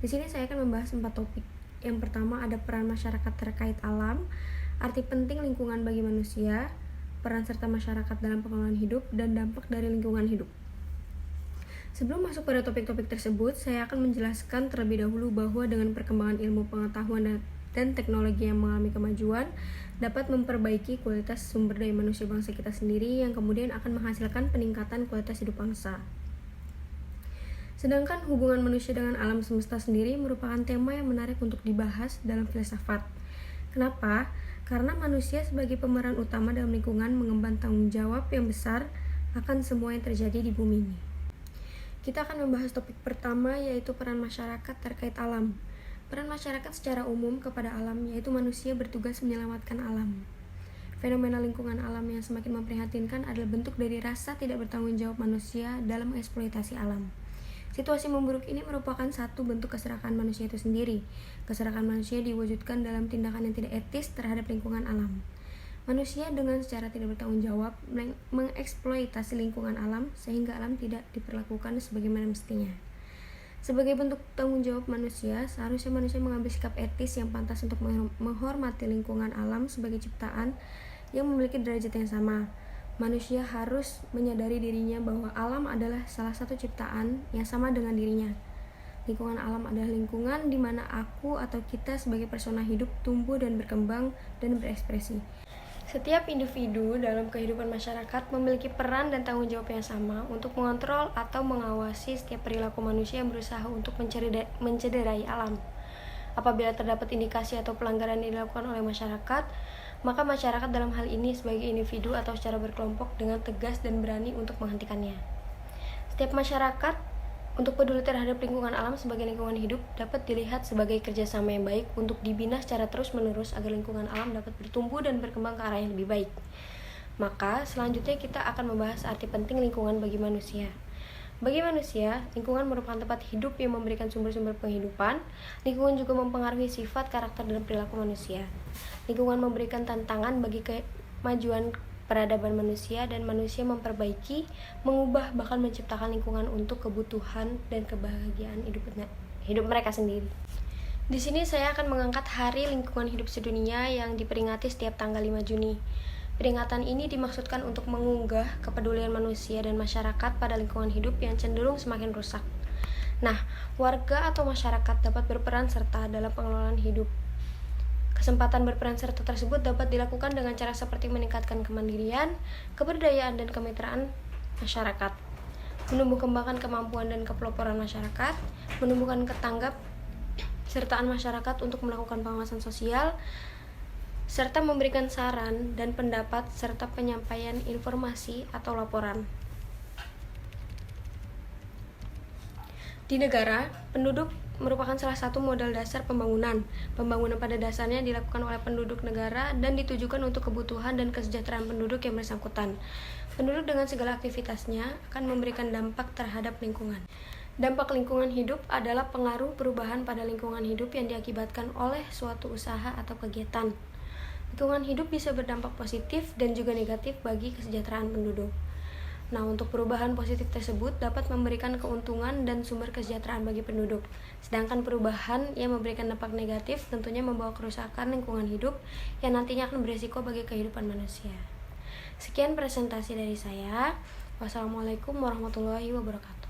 Di sini saya akan membahas 4 topik. Yang pertama ada peran masyarakat terkait alam, arti penting lingkungan bagi manusia, peran serta masyarakat dalam pengelolaan hidup, dan dampak dari lingkungan hidup. Sebelum masuk pada topik-topik tersebut, saya akan menjelaskan terlebih dahulu bahwa dengan perkembangan ilmu pengetahuan dan teknologi yang mengalami kemajuan, dapat memperbaiki kualitas sumber daya manusia bangsa kita sendiri yang kemudian akan menghasilkan peningkatan kualitas hidup bangsa. Sedangkan hubungan manusia dengan alam semesta sendiri merupakan tema yang menarik untuk dibahas dalam filsafat. Kenapa? Karena manusia sebagai pemeran utama dalam lingkungan mengemban tanggung jawab yang besar akan semua yang terjadi di bumi ini. Kita akan membahas topik pertama, yaitu peran masyarakat terkait alam. Peran masyarakat secara umum kepada alam, yaitu manusia bertugas menyelamatkan alam. Fenomena lingkungan alam yang semakin memprihatinkan adalah bentuk dari rasa tidak bertanggung jawab manusia dalam eksploitasi alam. Situasi memburuk ini merupakan satu bentuk keserakahan manusia itu sendiri. Keserakahan manusia diwujudkan dalam tindakan yang tidak etis terhadap lingkungan alam. Manusia dengan secara tidak bertanggung jawab mengeksploitasi lingkungan alam sehingga alam tidak diperlakukan sebagaimana mestinya. Sebagai bentuk tanggung jawab manusia, seharusnya manusia mengambil sikap etis yang pantas untuk menghormati lingkungan alam sebagai ciptaan yang memiliki derajat yang sama. Manusia harus menyadari dirinya bahwa alam adalah salah satu ciptaan yang sama dengan dirinya. Lingkungan alam adalah lingkungan di mana aku atau kita sebagai persona hidup tumbuh dan berkembang dan berekspresi. Setiap individu dalam kehidupan masyarakat memiliki peran dan tanggung jawab yang sama untuk mengontrol atau mengawasi setiap perilaku manusia yang berusaha untuk mencederai alam. Apabila terdapat indikasi atau pelanggaran yang dilakukan oleh masyarakat, maka masyarakat dalam hal ini sebagai individu atau secara berkelompok dengan tegas dan berani untuk menghentikannya. Setiap masyarakat untuk peduli terhadap lingkungan alam sebagai lingkungan hidup dapat dilihat sebagai kerjasama yang baik untuk dibina secara terus-menerus agar lingkungan alam dapat bertumbuh dan berkembang ke arah yang lebih baik. Maka selanjutnya kita akan membahas arti penting lingkungan bagi manusia. Bagi manusia, lingkungan merupakan tempat hidup yang memberikan sumber-sumber penghidupan. Lingkungan juga mempengaruhi sifat, karakter, dan perilaku manusia. Lingkungan memberikan tantangan bagi kemajuan peradaban manusia dan manusia memperbaiki, mengubah, bahkan menciptakan lingkungan untuk kebutuhan dan kebahagiaan hidup mereka sendiri. Di sini saya akan mengangkat Hari Lingkungan Hidup Sedunia yang diperingati setiap tanggal 5 Juni. Peringatan ini dimaksudkan untuk mengunggah kepedulian manusia dan masyarakat pada lingkungan hidup yang cenderung semakin rusak. Nah, warga atau masyarakat dapat berperan serta dalam pengelolaan hidup. Kesempatan berperan serta tersebut dapat dilakukan dengan cara seperti meningkatkan kemandirian, keberdayaan, dan kemitraan masyarakat, menumbuh kembangkan kemampuan dan kepeloporan masyarakat, menumbuhkan ketanggap sertaan masyarakat untuk melakukan pengawasan sosial, serta memberikan saran dan pendapat serta penyampaian informasi atau laporan. Di negara, penduduk merupakan salah satu modal dasar pembangunan. Pembangunan pada dasarnya dilakukan oleh penduduk negara dan ditujukan untuk kebutuhan dan kesejahteraan penduduk yang bersangkutan. Penduduk dengan segala aktivitasnya akan memberikan dampak terhadap lingkungan. Dampak lingkungan hidup adalah pengaruh perubahan pada lingkungan hidup yang diakibatkan oleh suatu usaha atau kegiatan. Lingkungan hidup bisa berdampak positif dan juga negatif bagi kesejahteraan penduduk. Nah, untuk perubahan positif tersebut dapat memberikan keuntungan dan sumber kesejahteraan bagi penduduk. Sedangkan perubahan yang memberikan dampak negatif tentunya membawa kerusakan lingkungan hidup yang nantinya akan berisiko bagi kehidupan manusia. Sekian presentasi dari saya. Wassalamualaikum warahmatullahi wabarakatuh.